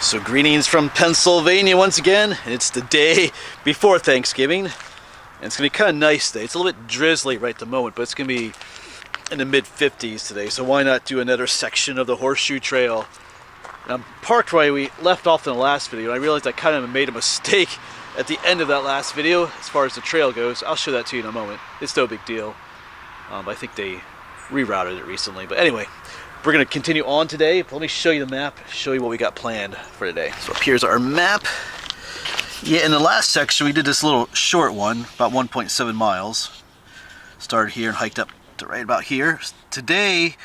So greetings from Pennsylvania once again, and it's the day before Thanksgiving, and it's going to be kind of nice today. It's a little bit drizzly right at the moment, but it's going to be in the mid-50s today, so why not do another section of the Horseshoe Trail. And I'm parked where we left off in the last video, and I realized I kind of made a mistake at the end of that last video as far as the trail goes. I'll show that to you in a moment. It's no big deal. I think they rerouted it recently, but anyway. We're going to continue on today, but let me show you the map, show you what we got planned for today. So up here's our map. Yeah, in the last section we did this little short one, about 1.7 miles. Started here and hiked up to right about here. Today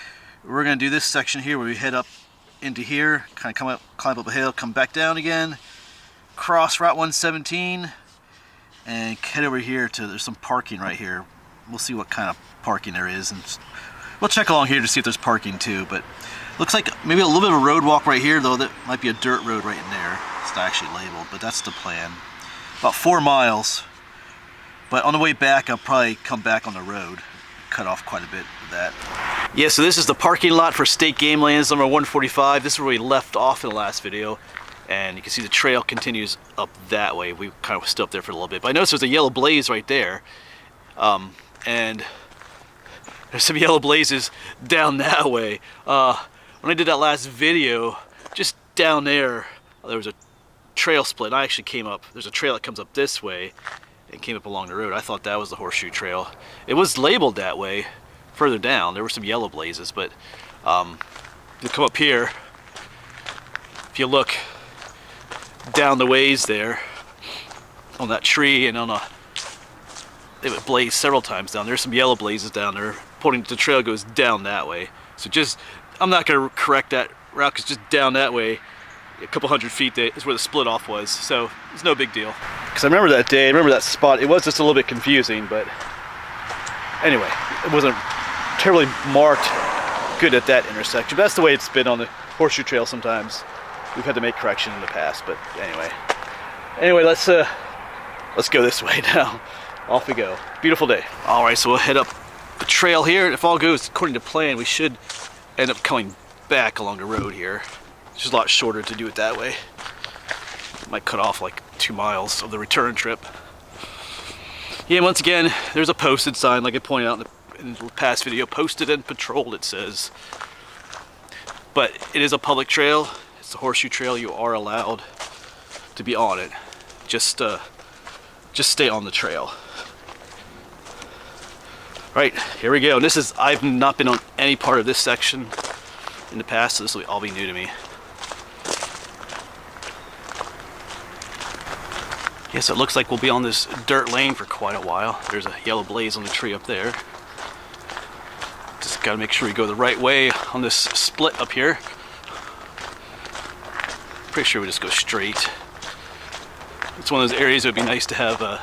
we're going to do this section here where we head up into here, kind of climb up a hill, come back down again, cross Route 117, and head over here to, there's some parking right here. We'll see what kind of parking there is, and we'll check along here to see if there's parking too, but looks like maybe a little bit of a road walk right here, though that might be a dirt road right in there. It's not actually labeled, but that's the plan. About 4 miles, but on the way back I'll probably come back on the road, cut off quite a bit of that. Yeah, so this is the parking lot for State Game Lands number 145. This is where we left off in the last video, and you can see the trail continues up that way. We kind of stood up there for a little bit, but I noticed there's a yellow blaze right there, and there's some yellow blazes down that way. When I did that last video, just down there was a trail split. I actually came up, there's a trail that comes up this way and came up along the road. I thought that was the Horseshoe Trail. It was labeled that way further down. There were some yellow blazes, but you come up here, if you look down the ways there on that tree and on a, they would blaze several times down. There's some yellow blazes down there, pointing the trail goes down that way. So just, I'm not going to correct that route because just down that way, a couple hundred feet is where the split off was. So it's no big deal. Because I remember that day, I remember that spot. It was just a little bit confusing, but anyway, it wasn't terribly marked good at that intersection. But that's the way it's been on the Horseshoe Trail sometimes. We've had to make correction in the past, but anyway, let's go this way now. Off we go. Beautiful day. All right, so we'll head up the trail here, and if all goes according to plan, we should end up coming back along the road here. It's just a lot shorter to do it that way. Might cut off like 2 miles of the return trip. Yeah, once again, there's a posted sign, like I pointed out in the past video, posted and patrolled it says. But it is a public trail. It's the Horseshoe Trail. You are allowed to be on it. Just stay on the trail. Right, here we go. And this is, I've not been on any part of this section in the past, so this will all be new to me. Yes, it looks like we'll be on this dirt lane for quite a while. There's a yellow blaze on the tree up there. Just gotta make sure we go the right way on this split up here. Pretty sure we just go straight. It's one of those areas it would be nice to have a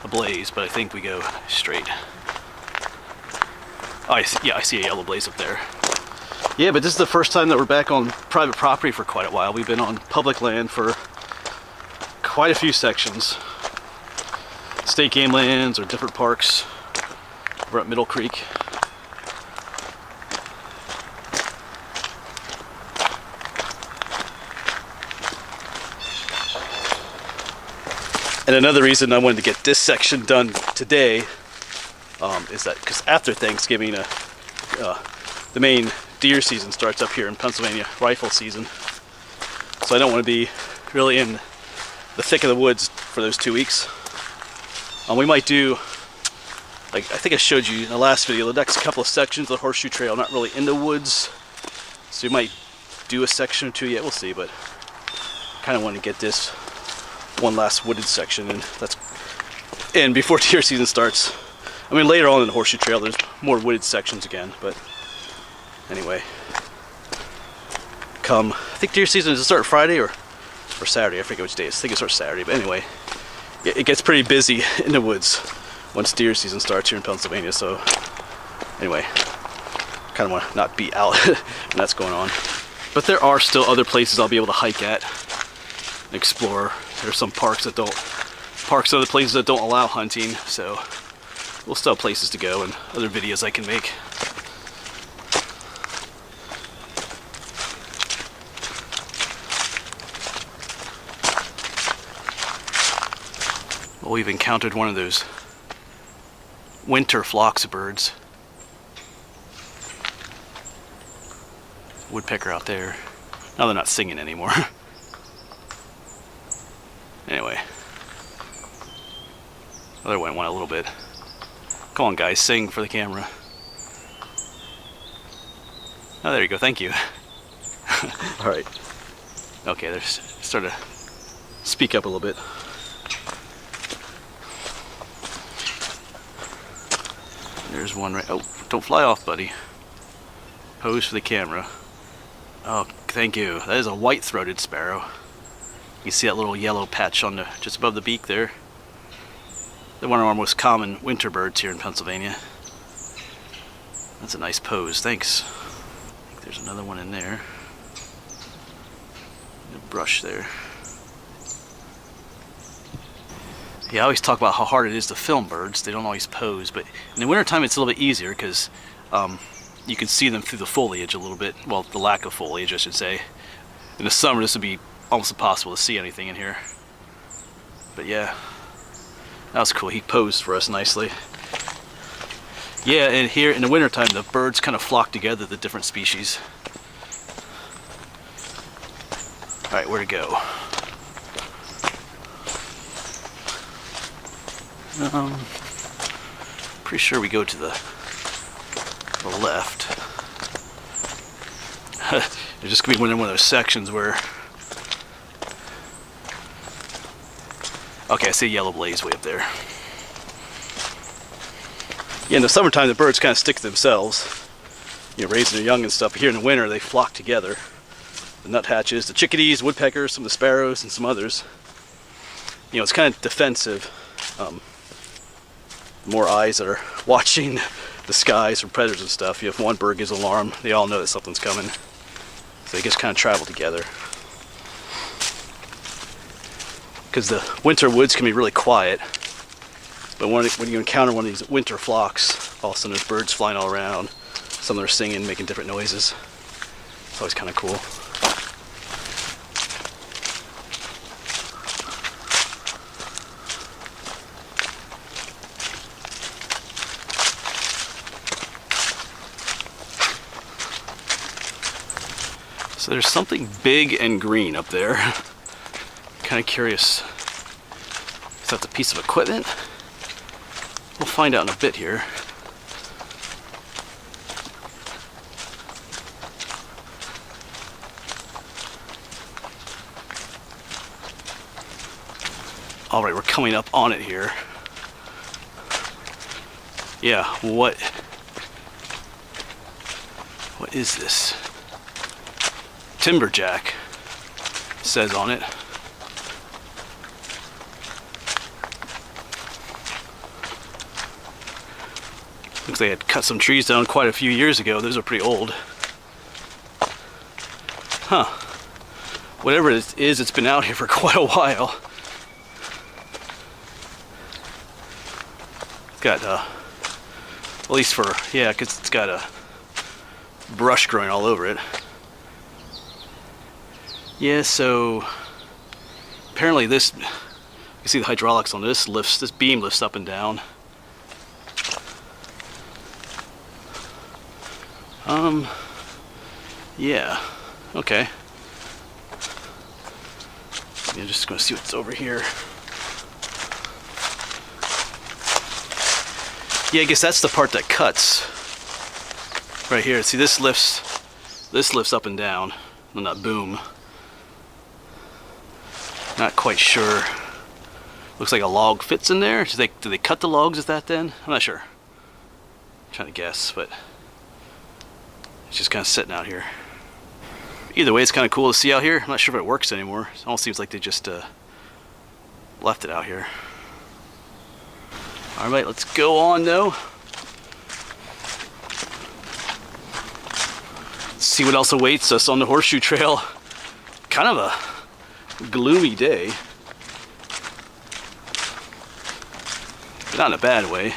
blaze, but I think we go straight. Oh, I see a yellow blaze up there. Yeah, but this is the first time that we're back on private property for quite a while. We've been on public land for quite a few sections. State Game Lands or different parks. We're at Middle Creek. And another reason I wanted to get this section done today is that because after Thanksgiving, the main deer season starts up here in Pennsylvania, rifle season. So I don't want to be really in the thick of the woods for those 2 weeks. We might do, like I think I showed you in the last video, the next couple of sections of the Horseshoe Trail, not really in the woods. So we might do a section or two yet, we'll see, but kind of want to get this one last wooded section, and before deer season starts. I mean, later on in the Horseshoe Trail there's more wooded sections again, but anyway, I think deer season does it start Friday or Saturday? I forget which day. I think it starts Saturday, but anyway, it gets pretty busy in the woods once deer season starts here in Pennsylvania. So anyway, kind of want to not be out when that's going on. But there are still other places I'll be able to hike at and explore. There's some parks and other places that don't allow hunting, so we'll still have places to go and other videos I can make. Oh, we've encountered one of those winter flocks of birds. Woodpecker out there. Now they're not singing anymore. Anyway. Other one went a little bit. Come on guys, sing for the camera. Oh, there you go, thank you. Alright. Okay, they're starting to speak up a little bit. There's one right. Oh, don't fly off, buddy. Pose for the camera. Oh, thank you. That is a white-throated sparrow. You see that little yellow patch on the just above the beak there. They're one of our most common winter birds here in Pennsylvania. That's a nice pose. Thanks. I think there's another one in there. A brush there. Yeah, I always talk about how hard it is to film birds. They don't always pose, but in the wintertime it's a little bit easier because you can see them through the foliage a little bit. Well, the lack of foliage, I should say. In the summer, this would be almost impossible to see anything in here. But yeah, that was cool. He posed for us nicely. Yeah, and here in the wintertime, the birds kind of flock together, the different species. Alright, where to go? Pretty sure we go to the left. There's just gonna be one of those sections where. Okay, I see a yellow blaze way up there. Yeah, in the summertime, the birds kind of stick to themselves, you know, raising their young and stuff. But here in the winter, they flock together. The nuthatches, the chickadees, woodpeckers, some of the sparrows, and some others. You know, it's kind of defensive. More eyes that are watching the skies from predators and stuff. If one bird gives alarm, they all know that something's coming. So they just kind of travel together. Because the winter woods can be really quiet. But when you encounter one of these winter flocks, all of a sudden there's birds flying all around. Some of them are singing, making different noises. It's always kind of cool. So there's something big and green up there. Kind of curious. Is that a piece of equipment? We'll find out in a bit here. All right, we're coming up on it here. Yeah, what is this? Timberjack says on it. Looks like they had cut some trees down quite a few years ago. Those are pretty old. Huh. Whatever it is, it's been out here for quite a while. It's got, at least for, yeah, because it's got a brush growing all over it. Yeah, so apparently this, you can see the hydraulics on this this beam lifts up and down. Yeah, okay. I'm just gonna see what's over here. Yeah, I guess that's the part that cuts. Right here, see this lifts up and down on that boom. Not quite sure. Looks like a log fits in there. Do they cut the logs with that then? I'm not sure. I'm trying to guess, but it's just kind of sitting out here. Either way, it's kind of cool to see out here. I'm not sure if it works anymore. It almost seems like they just left it out here. All right, let's go on though. Let's see what else awaits us on the Horseshoe Trail. Kind of a gloomy day. But not in a bad way.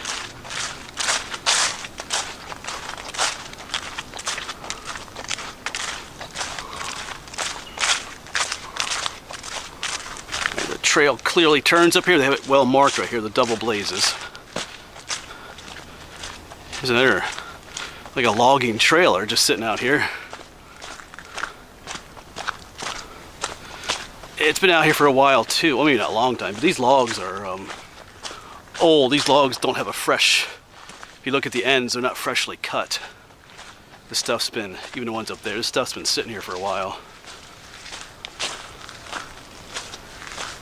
trail clearly turns up here. They have it well marked right here, the double blazes. There's another, like a logging trailer just sitting out here. It's been out here for a while too. Well, maybe not a long time, but these logs are old. These logs don't have a fresh, if you look at the ends, they're not freshly cut. This stuff's been, even the ones up there, this stuff's been sitting here for a while.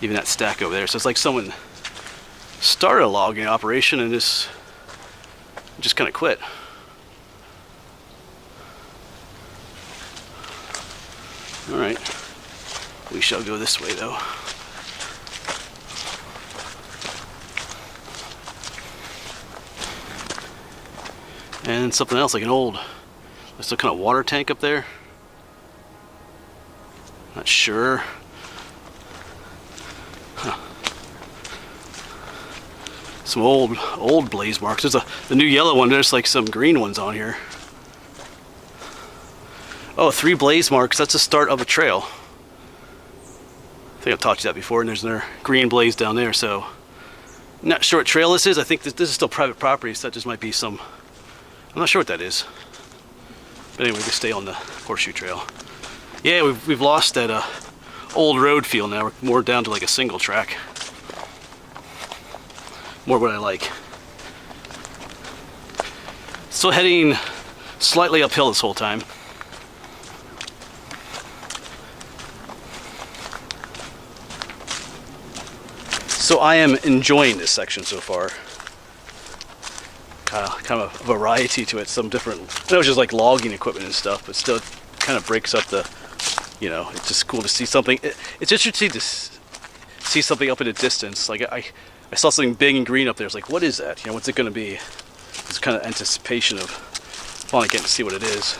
Even that stack over there. So it's like someone started a logging operation and just kind of quit. All right, we shall go this way though. And something else, like an old, there's some kind of water tank up there. Not sure. Huh. Some old blaze marks. There's the new yellow one. There's like some green ones on here. Oh, 3 blaze marks. That's the start of a trail. I think I've taught you that before. And there's another green blaze down there. So, I'm not sure what trail this is. I think this is still private property. So that just might be some. I'm not sure what that is. But anyway, we stay on the Horseshoe Trail. Yeah, we've lost that old road feel now. We're more down to like a single track. More what I like. Still heading slightly uphill this whole time. So I am enjoying this section so far. Kind of a variety to it. Some different, I know it's just like logging equipment and stuff, but still kind of breaks up the, you know, it's just cool to see something. It's interesting to see something up in the distance. Like I saw something big and green up there. It's like, what is that? You know, what's it going to be? It's kind of anticipation of finally getting to see what it is.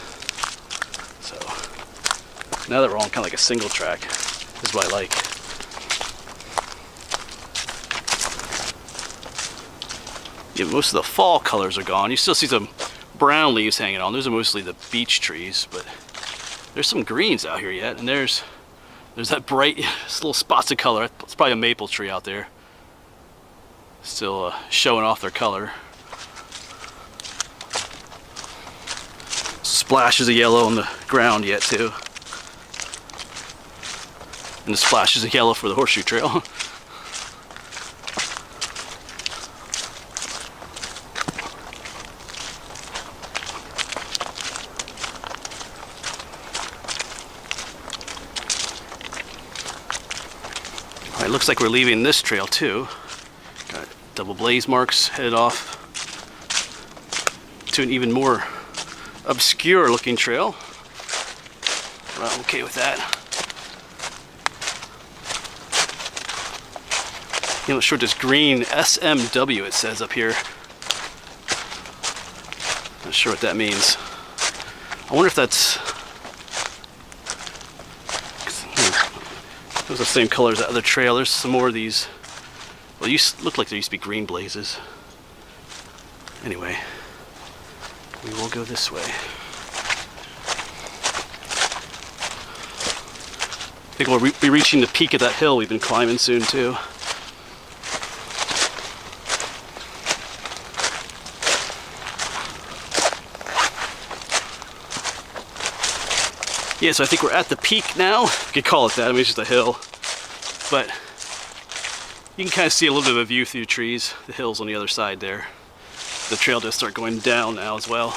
So now that we're on kind of like a single track, this is what I like. Yeah, most of the fall colors are gone. You still see some brown leaves hanging on. Those are mostly the beech trees, but there's some greens out here yet. And there's that bright little spots of color. It's probably a maple tree out there. Still showing off their color. Splashes of yellow on the ground yet too. And the splashes of yellow for the Horseshoe Trail. It looks like we're leaving this trail too. Got double blaze marks headed off to an even more obscure looking trail. Well, I'm okay with that. You know, sure, this green SMW it says up here. Not sure what that means. I wonder if that's those are the same color as that other trail. There's some more of these. Well, look like there used to be green blazes. Anyway, we will go this way. I think we'll be reaching the peak of that hill we've been climbing soon too. Yeah, so I think we're at the peak now. You could call it that. I mean, it's just a hill. But you can kind of see a little bit of a view through the trees. The hill's on the other side there. The trail does start going down now as well.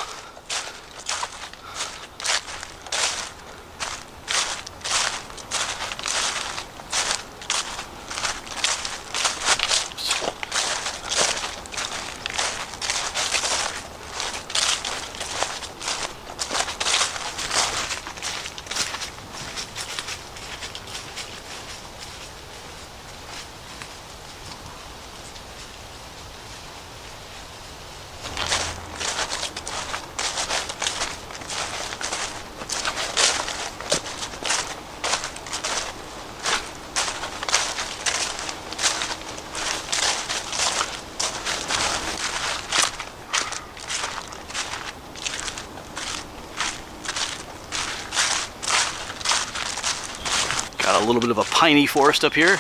Got a little bit of a piney forest up here.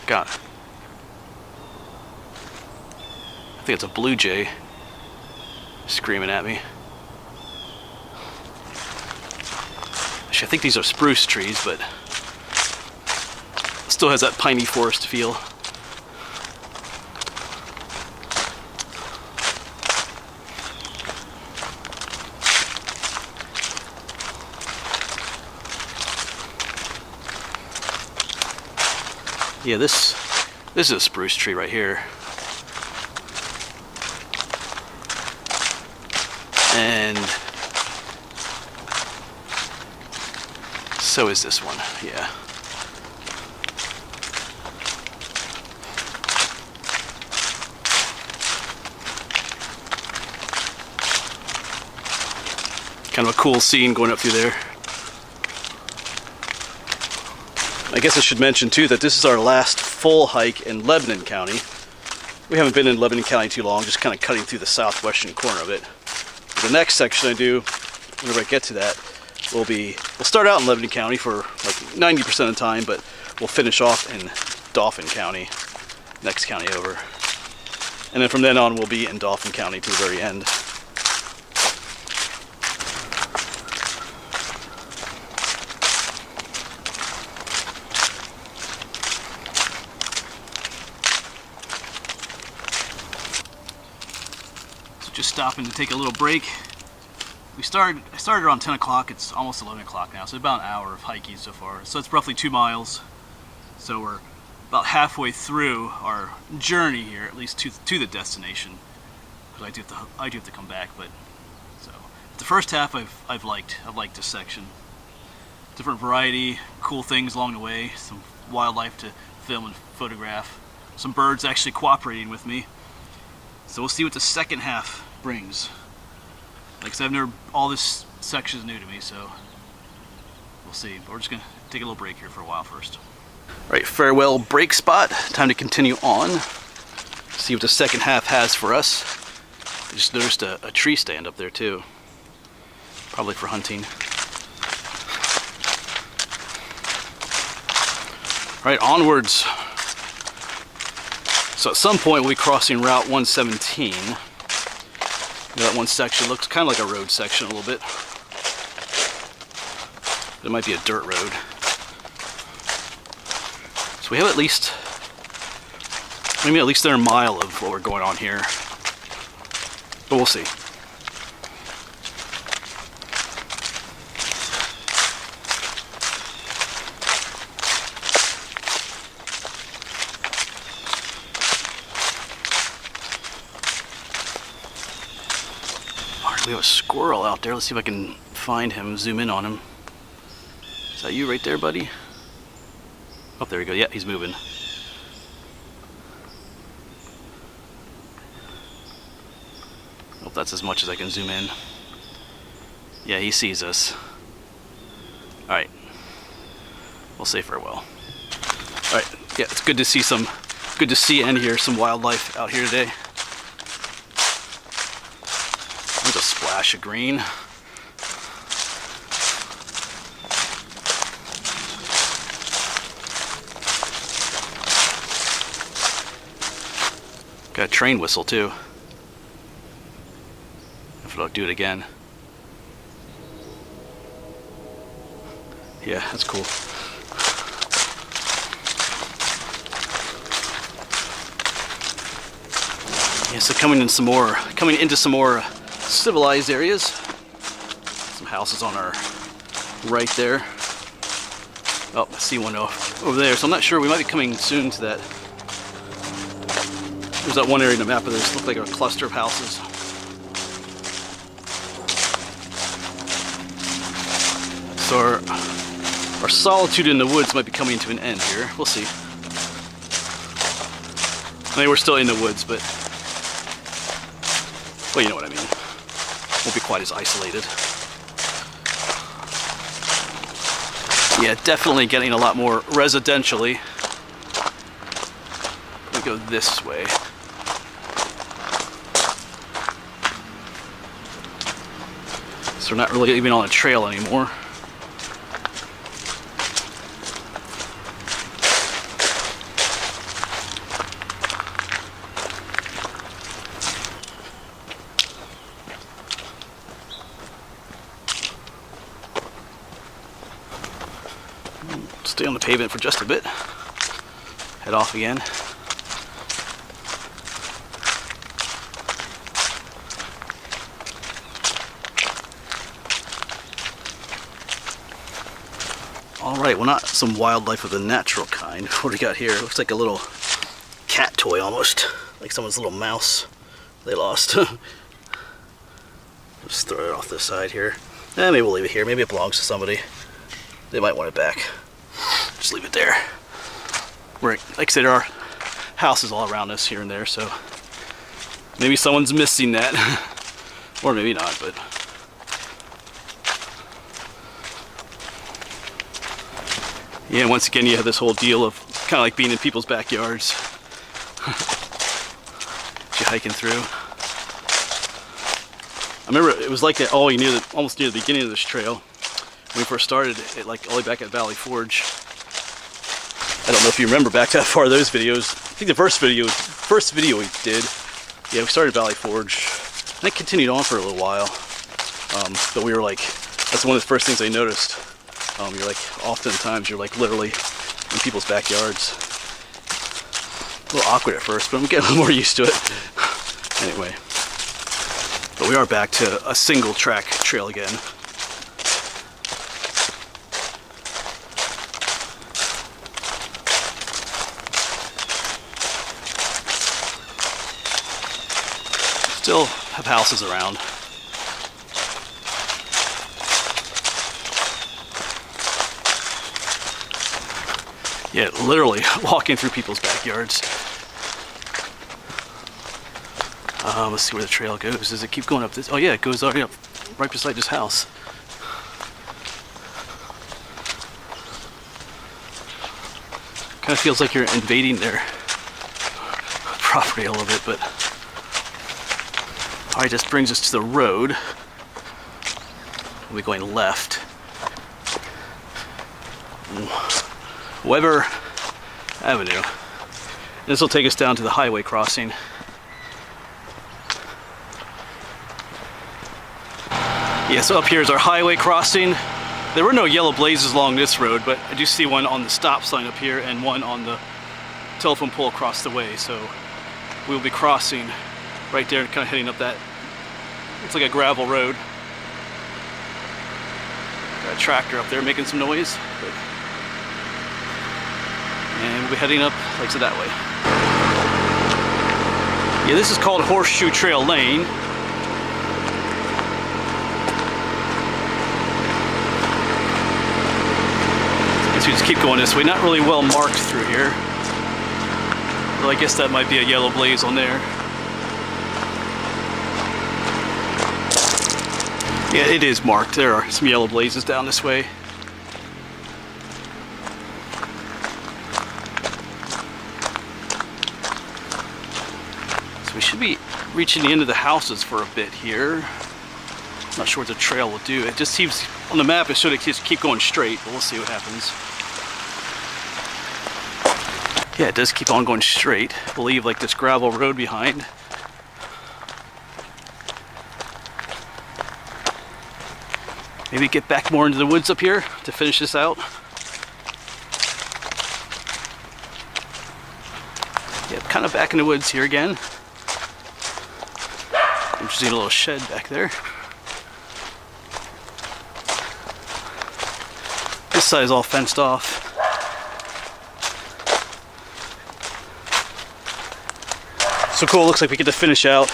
God. I think it's a blue jay screaming at me. Actually, I think these are spruce trees, but it still has that piney forest feel. Yeah, this is a spruce tree right here. And so is this one, yeah. Kind of a cool scene going up through there. I guess I should mention too that this is our last full hike in Lebanon County. We haven't been in Lebanon County too long, just kind of cutting through the southwestern corner of it. The next section I do, whenever I get to that, we'll start out in Lebanon County for like 90% of the time, but we'll finish off in Dauphin County, next county over. And then from then on, we'll be in Dauphin County to the very end. Just stopping to take a little break. I started around 10 o'clock. It's almost 11 o'clock now, so about an hour of hiking so far. So it's roughly 2 miles. So we're about halfway through our journey here, at least to the destination. Because I do have to come back. But so the first half I've liked this section. Different variety, cool things along the way, some wildlife to film and photograph, some birds actually cooperating with me. So we'll see what the second half brings. Like I said, all this section is new to me, so we'll see. But we're just gonna take a little break here for a while first. All right, farewell break spot. Time to continue on. See what the second half has for us. I just noticed a tree stand up there too. Probably for hunting. All right, onwards. So at some point we'll be crossing Route 117. That one section looks kind of like a road section a little bit. It might be a dirt road. So we have at least another mile of what we're going on here. But we'll see. We have a squirrel out there. Let's see if I can find him, zoom in on him. Is that you right there, buddy? Oh, there we go. Yeah, he's moving. Hope that's as much as I can zoom in. Yeah, he sees us. Alright. We'll say farewell. Alright, yeah, it's good to see and hear some wildlife out here today. There's a splash of green. Got a train whistle too. If I'll do it again. Yeah, that's cool. Yeah, so coming into some more civilized areas. Some houses on our right there. Oh, I see one over there. So I'm not sure. We might be coming soon to that. There's that one area in the map of this. Looks like a cluster of houses. So our solitude in the woods might be coming to an end here. We'll see. I mean, we're still in the woods, but well, you know what I mean. Won't be quite as isolated. Yeah, definitely getting a lot more residentially. We go this way. So we're not really even on a trail anymore. Stay on the pavement for just a bit. Head off again. Alright, well, not some wildlife of the natural kind. What do we got here? It looks like a little cat toy almost. Like someone's little mouse they lost. Just throw it off the side here. Maybe we'll leave it here. Maybe it belongs to somebody. They might want it back. Just leave it there. Like I said, there are houses all around us here and there, so maybe someone's missing that. Or maybe not, but yeah, once again you have this whole deal of kind of like being in people's backyards. You're hiking through. I remember it was like that almost near the beginning of this trail. When we first started it, like all the way back at Valley Forge. I don't know if you remember back that far those videos. I think the first video we did, yeah, we started Valley Forge. And it continued on for a little while. But we were like, that's one of the first things I noticed. You're like, oftentimes you're like literally in people's backyards. A little awkward at first, but I'm getting a little more used to it. Anyway. But we are back to a single track trail again. Still have houses around. Yeah, literally walking through people's backyards. Let's see where the trail goes. Does it keep going up this? Oh yeah, it goes already up right beside this house. Kind of feels like you're invading their property a little bit, but alright, this brings us to the road. We'll be going left. Weber Avenue. This will take us down to the highway crossing. Yeah, so up here is our highway crossing. There were no yellow blazes along this road, but I do see one on the stop sign up here and one on the telephone pole across the way. So we'll be crossing right there and kind of heading up that. It's like a gravel road. Got a tractor up there making some noise. And we'll be heading up, like I said, that way. Yeah, this is called Horseshoe Trail Lane. We just keep going this way. Not really well marked through here. Well, I guess that might be a yellow blaze on there. Yeah, it is marked. There are some yellow blazes down this way. So we should be reaching the end of the houses for a bit here. Not sure what the trail will do. It just seems, on the map it should just keep going straight, but we'll see what happens. Yeah, it does keep on going straight. We'll leave like this gravel road behind. Maybe get back more into the woods up here to finish this out. Yeah, kind of back in the woods here again. I'm just seeing a little shed back there. This side is all fenced off. So cool, looks like we get to finish out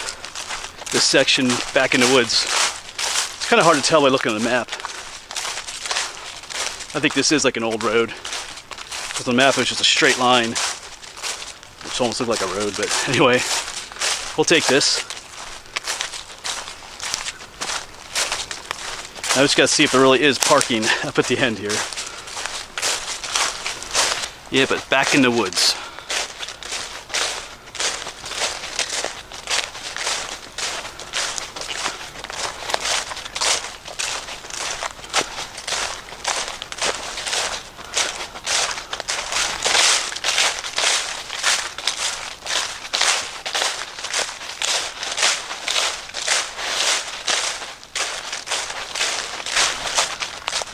this section back in the woods. It's kind of hard to tell by looking at the map. I think this is like an old road. Because the map is just a straight line, which almost looks like a road, but anyway, we'll take this. I just gotta see if there really is parking up at the end here. Yeah, but back in the woods.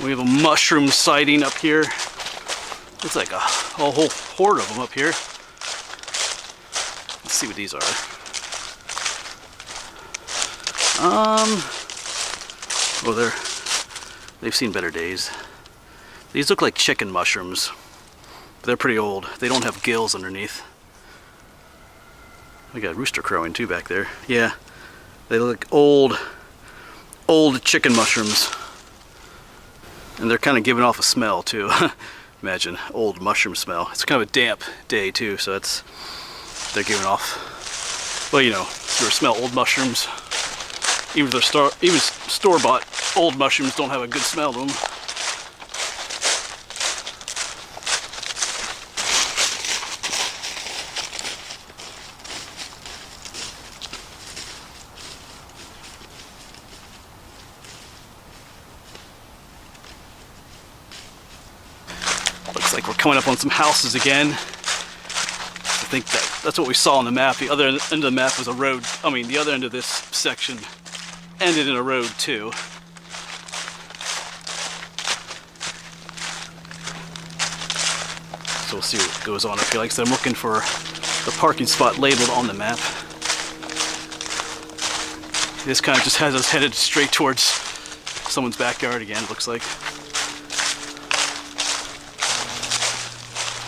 We have a mushroom sighting up here. Looks like a whole horde of them up here. Let's see what these are. Well, they've seen better days. These look like chicken mushrooms, but they're pretty old. They don't have gills underneath. We got a rooster crowing too back there. Yeah, they look like old chicken mushrooms. And they're kind of giving off a smell too. Imagine, old mushroom smell. It's kind of a damp day too, so they're giving off, well, you know, if you smell old mushrooms, even if they're store-bought old mushrooms don't have a good smell to them. Looks like we're coming up on some houses again. I think that's what we saw on the map. The other end of the map was a road. I mean, the other end of this section ended in a road too. So we'll see what goes on up here. Like I said, I'm looking for the parking spot labeled on the map. This kind of just has us headed straight towards someone's backyard again, it looks like.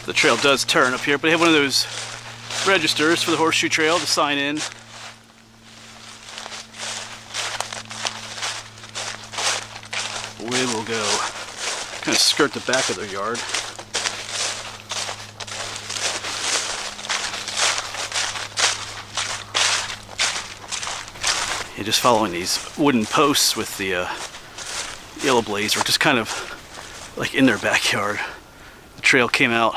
The trail does turn up here, but they have one of those registers for the Horseshoe Trail to sign in. Away we'll go. Kind of skirt the back of their yard. You're just following these wooden posts with the yellow blazer, just kind of like in their backyard. The trail came out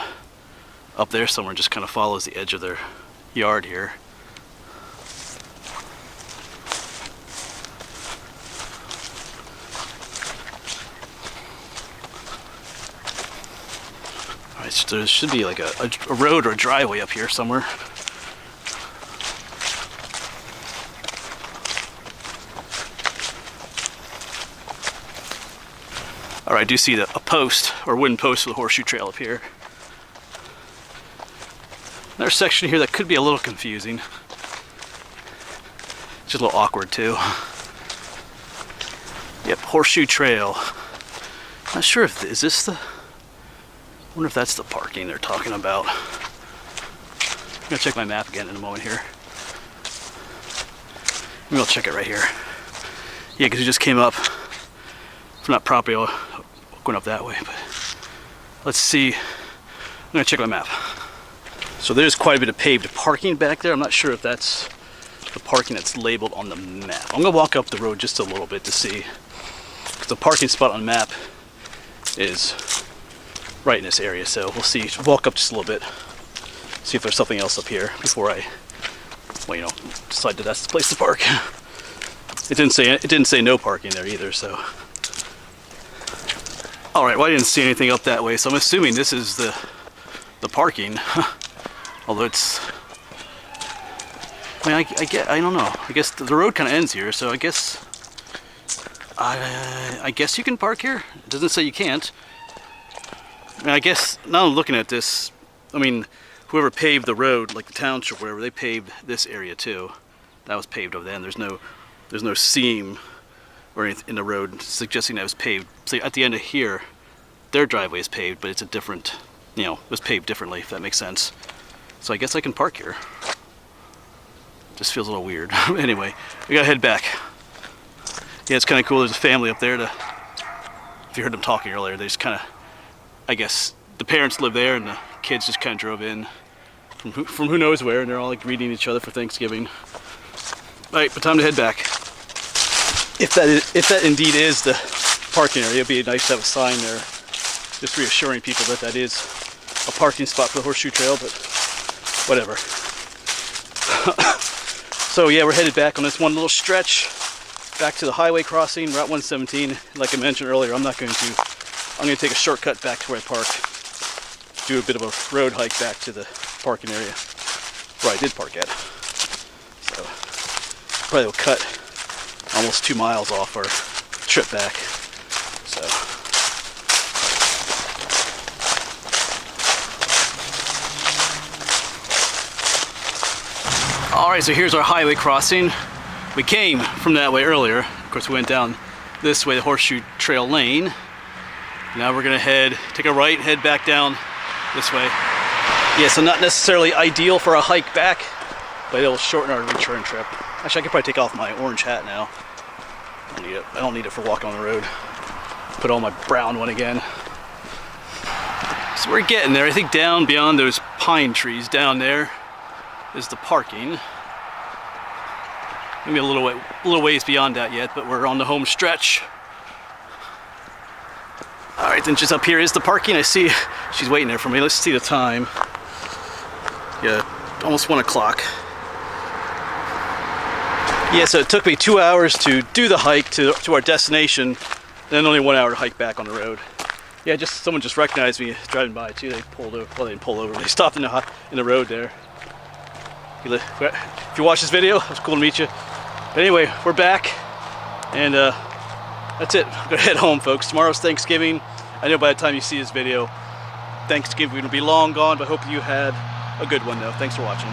up there somewhere, just kind of follows the edge of their yard here. Alright, so there should be like a road or a driveway up here somewhere. Alright, I do see a post, or wooden post for the Horseshoe Trail up here. Another section here that could be a little confusing. Just a little awkward too. Yep, Horseshoe Trail. Not sure if is this the. I wonder if that's the parking they're talking about. I'm gonna check my map again in a moment here. Maybe I'll check it right here. Yeah, because it just came up. If not properly, I'll going up that way. But let's see. I'm gonna check my map. So there's quite a bit of paved parking back there. I'm not sure if that's the parking that's labeled on the map. I'm gonna walk up the road just a little bit to see, because the parking spot on the map is right in this area. So we'll see. Walk up just a little bit, see if there's something else up here before I, well, you know, decide that that's the place to park. It didn't say no parking there either. So, all right. Well, I didn't see anything up that way, so I'm assuming this is the parking. Although it's, I mean, I don't know. I guess the road kind of ends here, so I guess you can park here. It doesn't say you can't. I mean, I guess now I'm looking at this. I mean, whoever paved the road, like the township, or whatever, they paved this area too. That was paved over then. There's no seam or anything in the road suggesting that it was paved. So at the end of here, their driveway is paved, but it's a different, you know, it was paved differently, if that makes sense. So I guess I can park here. Just feels a little weird. Anyway, we gotta head back. Yeah, it's kind of cool. There's a family up there. If you heard them talking earlier, they just kind of, I guess, the parents live there and the kids just kind of drove in from who knows where, and they're all like greeting each other for Thanksgiving. All right, but time to head back. If that indeed is the parking area, it'd be nice to have a sign there, just reassuring people that that is a parking spot for the Horseshoe Trail, but whatever. So yeah, we're headed back on this one little stretch back to the highway crossing, Route 117. Like I mentioned earlier, I'm going to take a shortcut back to where I parked, do a bit of a road hike back to the parking area where I did park at. So probably will cut almost 2 miles off our trip back. So Alright, so here's our highway crossing. We came from that way earlier. Of course, we went down this way, the Horseshoe Trail lane. Now we're gonna take a right, head back down this way. Yeah, so not necessarily ideal for a hike back, but it'll shorten our return trip. Actually, I could probably take off my orange hat now. I don't need it for walking on the road. Put on my brown one again. So we're getting there. I think down beyond those pine trees down there is the parking. Maybe a little ways beyond that yet, but we're on the home stretch. All right, then just up here is the parking. I see she's waiting there for me. Let's see the time. Yeah, almost 1 o'clock. Yeah, so it took me 2 hours to do the hike to our destination, then only 1 hour to hike back on the road. Yeah, someone just recognized me driving by too. They pulled over. Well, they didn't pull over. They stopped in the road there. If you watch this video, it was cool to meet you. But anyway, we're back, and that's it. I'm gonna head home, folks. Tomorrow's Thanksgiving. I know by the time you see this video, Thanksgiving will be long gone, but I hope you had a good one though. Thanks for watching.